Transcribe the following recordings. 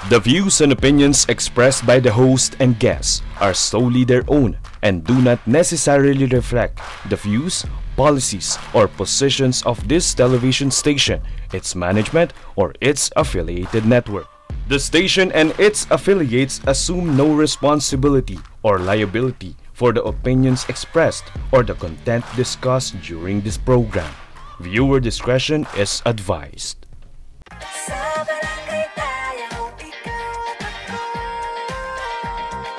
The views and opinions expressed by the host and guests are solely their own and do not necessarily reflect the views, policies, or positions of this television station, its management, or its affiliated network. The station and its affiliates assume no responsibility or liability for the opinions expressed or the content discussed during this program. Viewer discretion is advised.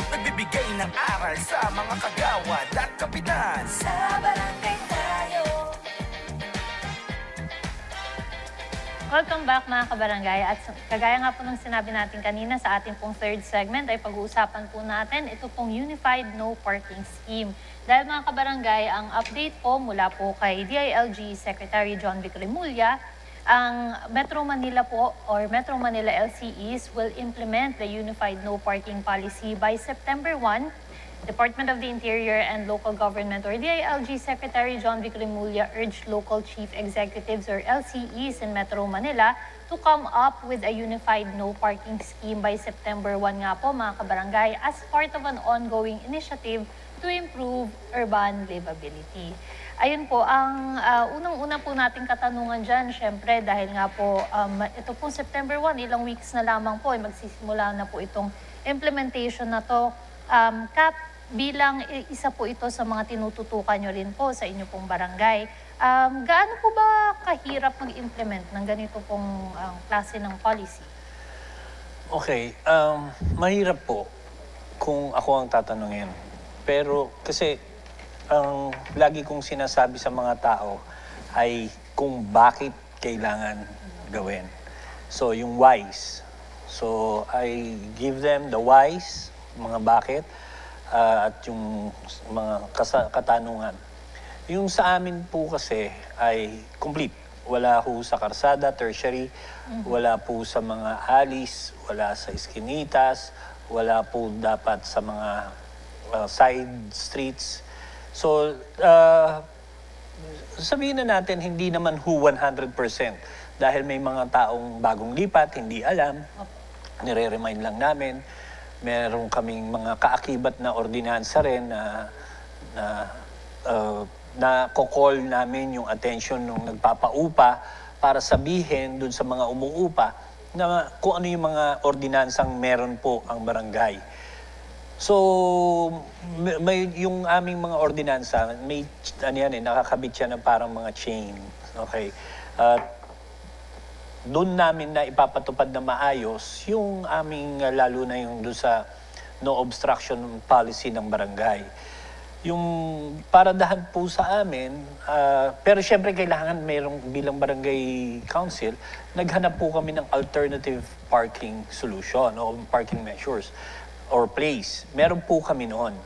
Nagbibigay ng aral sa mga kagawad at kapitan. Sa Barangay Tayo. Welcome back mga kabarangay, at kagaya nga po ng sinabi natin kanina sa ating pong third segment ay pag-uusapan po natin ito pong Unified No Parking Scheme. Dahil mga kabarangay, ang update po mula po kay DILG Secretary John Vic Remulla, ang Metro Manila po or Metro Manila LCEs will implement the Unified No Parking Policy by September 1. Department of the Interior and Local Government or DILG Secretary John Vic Remulla urged local chief executives or LCEs in Metro Manila to come up with a unified no parking scheme by September 1 nga po mga kabarangay as part of an ongoing initiative to improve urban livability. Ayun po, ang unang-una po nating katanungan dyan, syempre dahil nga po ito pong September 1, ilang weeks na lamang po ay magsisimula na po itong implementation na to. Kap, bilang isa po ito sa mga tinututukan nyo rin po sa inyo pong barangay, gaano po ba kahirap mag-implement ng ganito pong klase ng policy? Okay, mahirap po kung ako ang tatanungin. Pero kasi ang lagi kong sinasabi sa mga tao ay kung bakit kailangan gawin. So yung whys. So I give them the whys, mga bakit, at yung mga katanungan. Yung sa amin po kasi ay complete. Wala po sa karsada, tertiary, wala po sa mga alis, wala sa iskinitas, wala po dapat sa mga side streets. So, sabihin na natin, hindi naman 100% dahil may mga taong bagong lipat, hindi alam, nire-remind lang namin. Meron kaming mga kaakibat na ordinansa rin na ko-call namin yung attention nung nagpapaupa para sabihin dun sa mga umuupa na kung ano yung mga ordinansang meron po ang barangay. So, may yung aming mga ordinansa, may nakakabit siya na parang mga chain. Okay. Doon namin na ipapatupad na maayos yung aming lalo na yung doon sa no obstruction policy ng barangay. Yung paradahan po sa amin, pero syempre kailangan mayroong bilang barangay council, naghanap po kami ng alternative parking solution o parking measures or place. Meron po kami noon.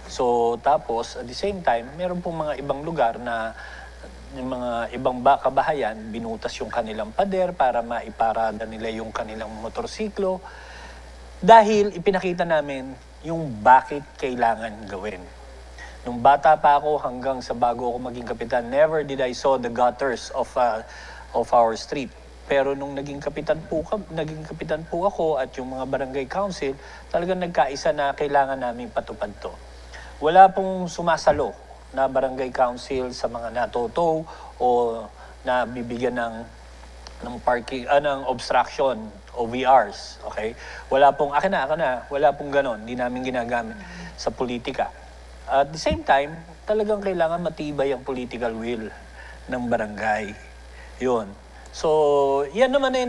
So tapos at the same time, meron po mga ibang lugar na yung mga ibang kabahayan, binutas yung kanilang pader para maiparada nila yung kanilang motorsiklo. Dahil ipinakita namin yung bakit kailangan gawin. Nung bata pa ako hanggang sa bago ako maging kapitan, never did I saw the gutters of our street. Pero nung naging kapitan po ako at yung mga barangay council, talagang nagkaisa na kailangan namin patupad to. Wala pong sumasalo na barangay council sa mga natotow o na bibigyan ng parking ng obstruction OVRs, okay? Wala pong wala pong ganon, hindi namin ginagamit sa politika. At the same time, talagang kailangan matibay ang political will ng barangay. 'Yun. So, yan naman ay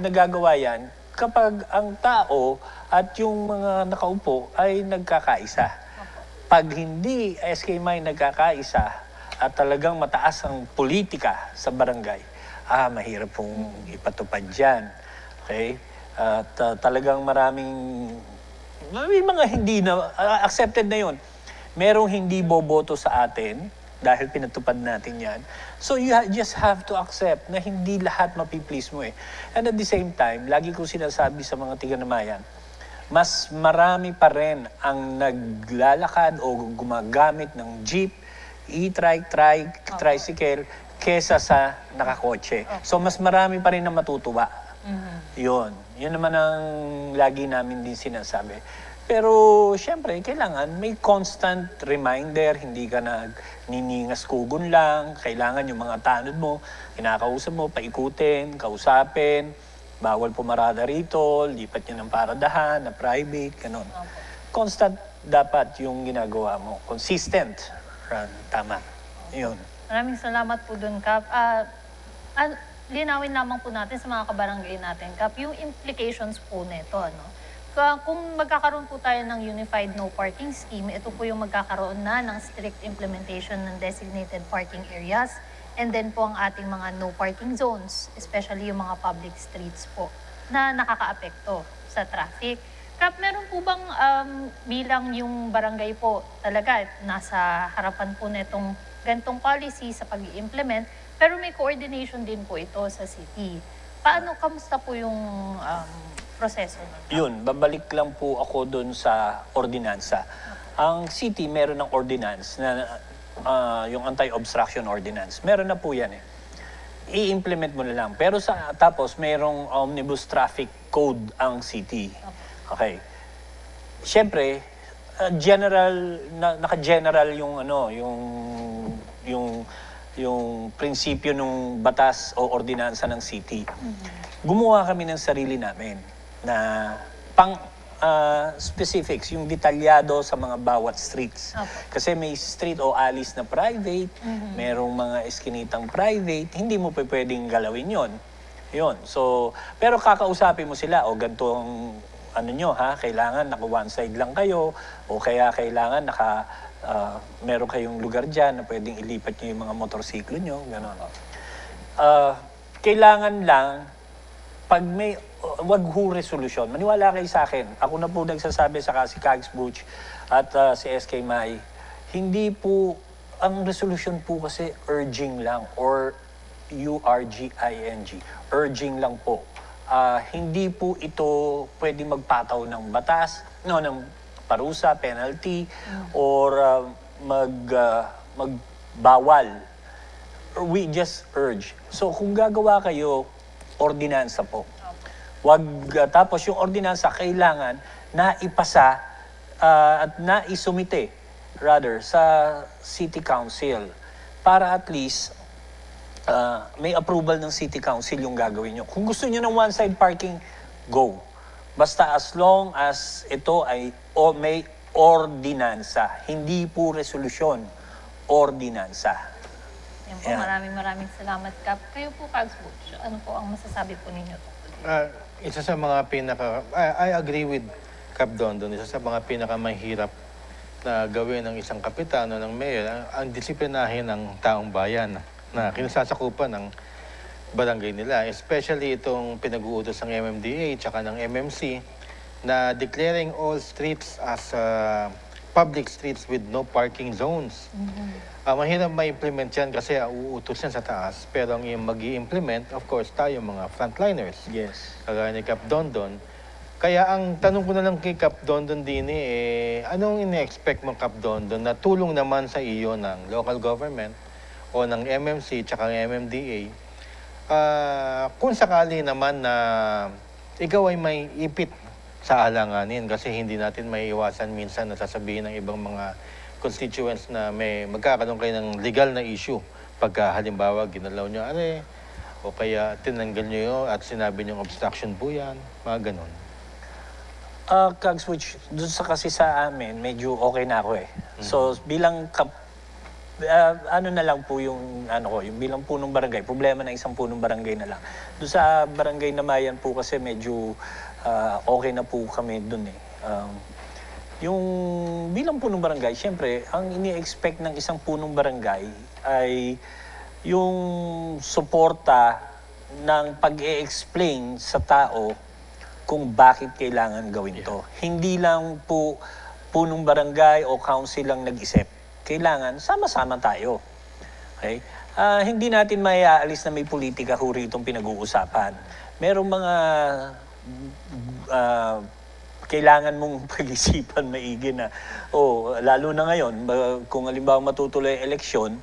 nagagawa yan kapag ang tao at yung mga nakaupo ay nagkakaisa. Pag hindi SK Mine nagkakaisa at talagang mataas ang politika sa barangay, mahirap pong ipatupad dyan. Okay? At talagang may mga hindi na, accepted na yun. Merong hindi boboto sa atin dahil pinatupad natin yan. So you just have to accept na hindi lahat mapiplease mo eh. And at the same time, lagi ko sinasabi sa mga tiga-namayan, mas marami pa rin ang naglalakad o gumagamit ng jeep, e-trike, tricycle, kesa sa nakakotse. So mas marami pa rin na matutuwa Yun naman ang lagi namin din sinasabi. Pero syempre, kailangan may constant reminder, hindi ka nagniningas kugon lang, kailangan yung mga tanod mo, kinakausap mo, paikutin, kausapin, bawal pumarada rito, lipat nyo ng paradahan, na private, ganun. Constant dapat yung ginagawa mo. Consistent. Tama. Yun. Maraming salamat po dun, Kap. Linawin lamang po natin sa mga kabarangay natin, Kap, yung implications po nito, ano? Kung magkakaroon po tayo ng Unified No Parking Scheme, ito po yung magkakaroon na ng strict implementation ng designated parking areas and then po ang ating mga no parking zones, especially yung mga public streets po na nakakaapekto sa traffic. Kap, meron po bang bilang yung barangay po talaga nasa harapan po netong gantong policy sa pag-i-implement, pero may coordination din po ito sa city. Kamusta po yung proseso? Yun, babalik lang po ako doon sa ordinansa. Ang city meron ng ordinance na yung anti-obstruction ordinance. Meron na po yan eh. I-implement mo na lang. Pero tapos merong omnibus traffic code ang city. Okay. Siyempre, naka-general yung prinsipyo ng batas o ordinansa ng city. Gumawa kami ng sarili namin na specifics, yung detalyado sa mga bawat streets. Kasi may street o alleys na private, merong mga eskinitang private, hindi mo pwedeng galawin yon. So, pero kakausapin mo sila, o ganito ang kailangan naka one side lang kayo, o kaya kailangan meron kayong lugar dyan na pwedeng ilipat nyo yung mga motorsiklo nyo, gano'n. Kailangan lang, pag may wag ho resolusyon. Maniwala kayo sa akin. Ako na po nagsasabi sa si Kags Butch at si SK Mai. Hindi po, ang resolution po kasi urging lang or URGING. Urging lang po. Hindi po ito pwede magpataw ng batas, ng parusa, penalty, or magbawal. We just urge. So kung gagawa kayo, ordinansa po. Tapos yung ordinansa kailangan na ipasa at na isumite sa City Council para at least may approval ng City Council yung gagawin nyo. Kung gusto nyo ng one-side parking, go. Basta as long as ito ay may ordinansa, hindi po resolusyon, ordinansa. Yan po, maraming salamat, Kap. Kayo po, Kags Butch, ano po ang masasabi po ninyo? Isa sa mga I agree with Kap Dondon, isa sa mga pinakamahirap na gawin ng isang kapitan o ng mayor, ang disiplinahin ng taong bayan na kinasasakupan ng barangay nila. Especially itong pinag-uutos ng MMDA at ng MMC na declaring all streets as public streets with no parking zones. Mahirap ma-implement yan kasi uutos yan sa taas. Pero ang mag-i-implement, of course, tayo mga frontliners. Yes. Kagaya ni Kap Dondon. Kaya ang tanong ko na lang kay Kap Dondon din anong ine-expect mo, Kap Dondon, na tulong naman sa iyo ng local government o ng MMC at ng MMDA kung sakali naman na ikaw ay may ipit sa alanganin kasi hindi natin may iwasan minsan na sasabihin ng ibang mga constituents na may magkakaroon kayo ng legal na issue pagka halimbawa ginalaw nyo o kaya tinanggal nyo yun at sinabi nyo obstruction po yan, mga ganun. Kags Butch, dun kasi sa amin, medyo okay na ako eh. So bilang na lang po yung yung bilang punong barangay, problema ng isang punong barangay na lang. Doon sa barangay na Mayan po kasi medyo okay na po kami doon eh. Yung bilang punong barangay, syempre, ang ini-expect ng isang punong barangay ay yung suporta ng pag-e-explain sa tao kung bakit kailangan gawin to. Hindi lang po punong barangay o council lang nag-isip. Kailangan sama-sama tayo. Okay? Hindi natin maiaalis na may politika ho ritong pinag-uusapan. Merong mga kailangan mong pag-isipan maigi na, lalo na ngayon, kung halimbawa matutuloy eleksyon,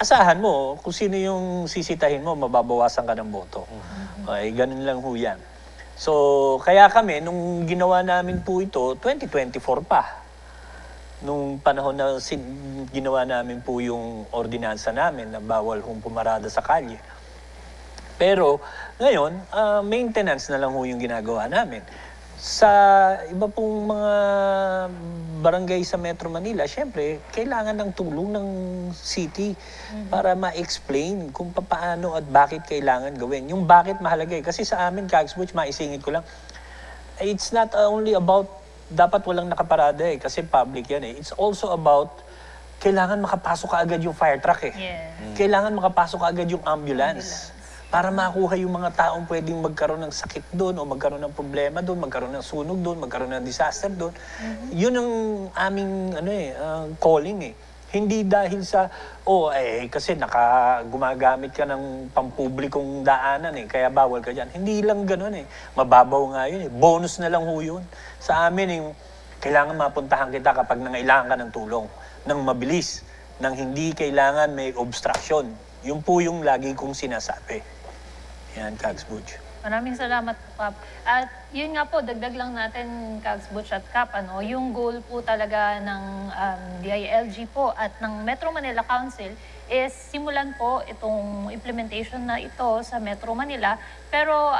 asahan mo, kung sino yung sisitahin mo, mababawasan ka ng boto. Okay, ganun lang ho yan. So, kaya kami, nung ginawa namin po ito, 2024 pa. Nung panahon na ginawa namin po yung ordinansa namin na bawal hong pumarada sa kalye. Pero ngayon, maintenance na lang ho yung ginagawa namin. Sa iba pong mga barangay sa Metro Manila, syempre, kailangan ng tulong ng city para ma-explain kung paano at bakit kailangan gawin. Yung bakit mahalaga eh. Kasi sa amin, Kags Butch, maisingit ko lang, it's not only about dapat walang nakaparada eh, kasi public yan eh. It's also about kailangan makapasok ka agad yung fire truck eh. Yeah. Kailangan makapasok ka agad yung ambulance. Para makuha yung mga taong pwedeng magkaroon ng sakit doon o magkaroon ng problema doon, magkaroon ng sunog doon, magkaroon ng disaster doon. Yun ang aming calling eh. Hindi dahil sa, kasi gumagamit ka ng pampublikong daanan eh, kaya bawal ka dyan. Hindi lang ganun eh. Mababaw nga yun eh. Bonus na lang ho yun. Sa amin eh, kailangan mapuntahan kita kapag nangailangan ka ng tulong, ng mabilis, ng hindi kailangan may obstruction. Yun po yung lagi kong sinasabi. Yan, Kags Butch. Maraming salamat po, Kap. At yun nga po, dagdag lang natin, Kags Butch at Kap, yung goal po talaga ng DILG po at ng Metro Manila Council is simulan po itong implementation na ito sa Metro Manila. Pero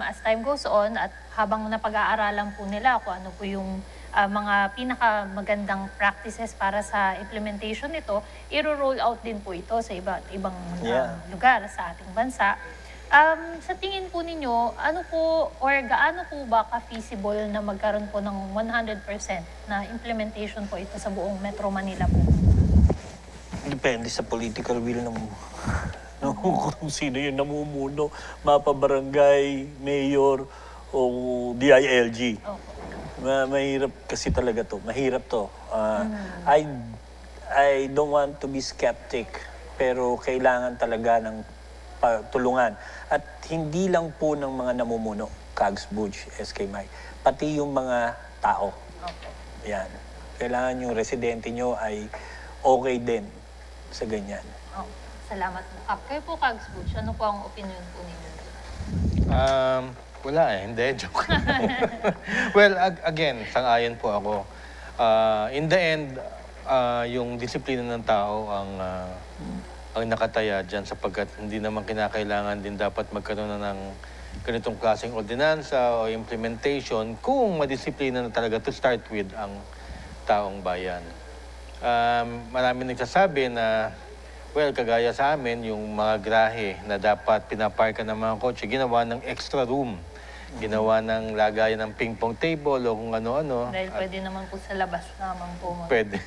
as time goes on at habang napag-aaralan po nila kung ano po yung mga pinakamagandang practices para sa implementation nito, i-roll out din po ito sa iba't ibang lugar sa ating bansa. Sa tingin po ninyo, ano po or gaano po ba ka-feasible na magkaroon po ng 100% na implementation po ito sa buong Metro Manila po? Depende sa political will ng kung sino yung namumuno, mapabarangay, mayor, o DILG. Mahirap kasi talaga to. Mahirap to. I don't want to be skeptic, pero kailangan talaga ng tulungan. At hindi lang po ng mga namumuno, Kags Butch, SK Mike, pati yung mga tao. Yan. Kailangan yung residente nyo ay okay din sa ganyan. Salamat po, Kap. Kayo po, Kags Butch, ano po ang opinion po ninyo? Wala eh, hindi, joke. Well, again, sang-ayon po ako. In the end, yung disiplina ng tao ang nakataya dyan sapagkat hindi naman kinakailangan din dapat magkaroon na ng ganitong klaseng ordinansa o implementation kung madisiplina na talaga to start with ang taong bayan. Marami nagsasabi na, well, kagaya sa amin, yung mga grahe na dapat pinaparka ng mga kotse, ginawa ng extra room. Ginawa ng lagayan ng ping-pong table o kung ano-ano. Dahil pwede naman po sa labas naman po. Pwede.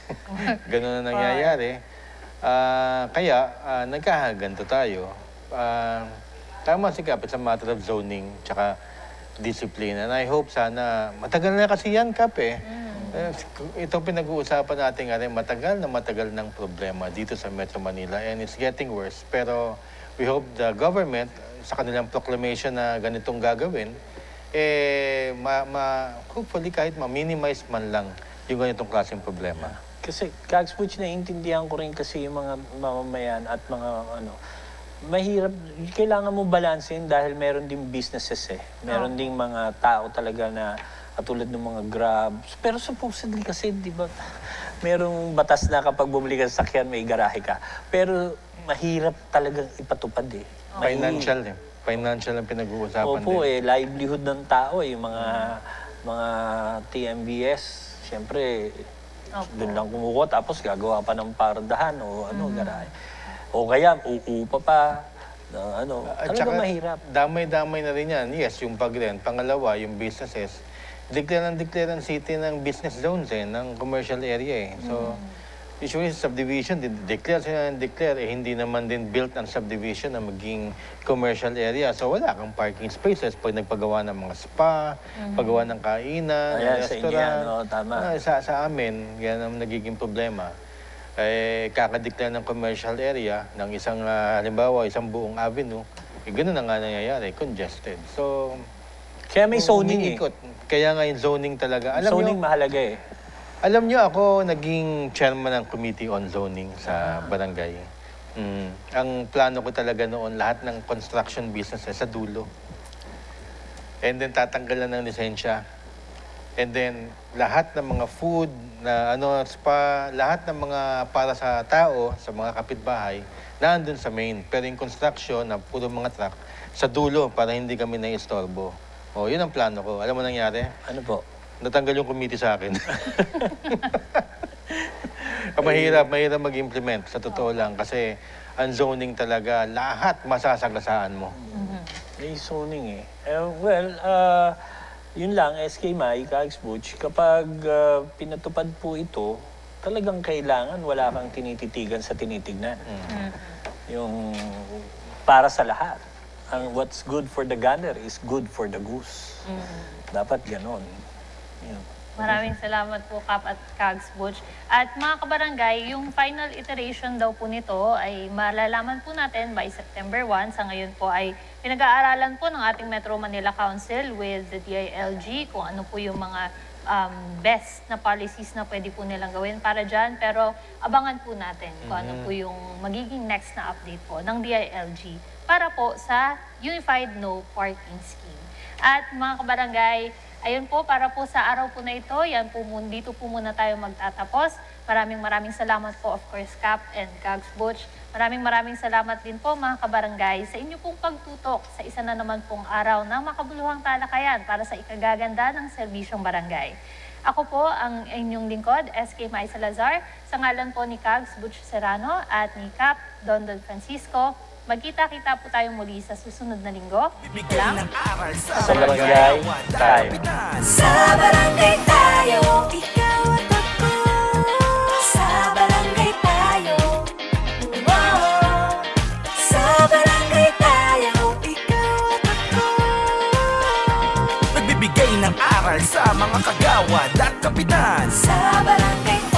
Ganun na nangyayari. Kaya, nagkakaganto tayo. Tama si Kap, it's a matter of zoning tsaka discipline. And I hope sana, matagal na kasi yan, Kap eh. Ito pinag-uusapan natin nga rin, matagal ng problema dito sa Metro Manila and it's getting worse. Pero we hope the government, sa kanilang proclamation na ganitong gagawin, hopefully kahit ma-minimize man lang yung ganitong klaseng problema. Kasi, Kags Butch, naiintindihan ko rin kasi yung mga mamamayan at mga mahirap, kailangan mo balansin dahil meron ding businesses eh. Meron ding mga tao talaga na katulad ng mga Grab. Pero supposedly kasi, di ba, merong batas na kapag bumili ka sa sakyan, may garahe ka. Pero mahirap talagang ipatupad eh. Financial ang pinag-uusapan din. Opo livelihood ng tao eh. Yung mga TMBS, siyempre, doon lang kumukuha, tapos gagawa pa ng pardahan o garahe. O kaya, uupa pa. Talaga mahirap. Damay-damay na rin yan. Yes, yung pag-rent. Pangalawa, yung businesses. Declare ng city ng business zones ng commercial area eh. So, usually subdivision, declare hindi naman din built ang subdivision na maging commercial area. So, wala kang parking spaces pag nagpagawa ng mga spa, paggawa ng kainan, restaurant. Tama. Sa amin, yan ang nagiging problema. Kakadeclare ng commercial area ng isang, halimbawa, isang buong avenue, ganun na nga nangyayari, congested. So, kaya may zoning Kaya nga yung zoning talaga. Zoning mahalaga eh. Alam nyo, ako naging chairman ng Committee on Zoning sa barangay. Ang plano ko talaga noon, lahat ng construction business sa dulo. And then tatanggalan ng lisensya. And then lahat ng mga food, na spa, lahat ng mga para sa tao, sa mga kapitbahay, nandun sa main. Pero yung construction na puro mga truck, sa dulo para hindi kami na-istorbo. Yun ang plano ko. Alam mo nangyari? Ano po? Natanggal yung committee sa akin. mahirap mag-implement, sa totoo lang. Kasi ang zoning talaga, lahat masasagasaan mo. May zoning yun lang, SK Mai, Kags Butch, kapag pinatupad po ito, talagang kailangan wala kang tinititigan sa tinitignan. Yung para sa lahat. What's good for the gander is good for the goose. Dapat ganon. Yun. Maraming salamat po, Kap at Kags Butch. At mga kabarangay, yung final iteration daw po nito ay malalaman po natin by September 1. Sa ngayon po ay pinag-aaralan po ng ating Metro Manila Council with the DILG kung ano po yung mga best na policies na pwede po nilang gawin para dyan. Pero abangan po natin kung ano po yung magiging next na update po ng DILG para po sa Unified No Parking Scheme. At mga kabarangay, ayun po, para po sa araw po na ito, dito po muna tayo magtatapos. Maraming salamat po, of course, Kap and Kags Butch. Maraming salamat din po, mga kabarangay, sa inyo pong pagtutok sa isa na naman pong araw ng makabuluhang talakayan para sa ikagaganda ng serbisyong barangay. Ako po ang inyong lingkod, SK Mai Salazar, sa ngalan po ni Kags Butch Serrano at ni Kap Dondon Francisco. Magkita-kita po tayo muli sa susunod na linggo. Bigyan ng aral Sa barangay tayo. Sa barangay tayo, ikaw at ako. Sa barangay tayo. Sa barangay tayo, ikaw at ako. Nagbibigay ng aral sa mga kagawad at kapitan. Sa barangay tayo.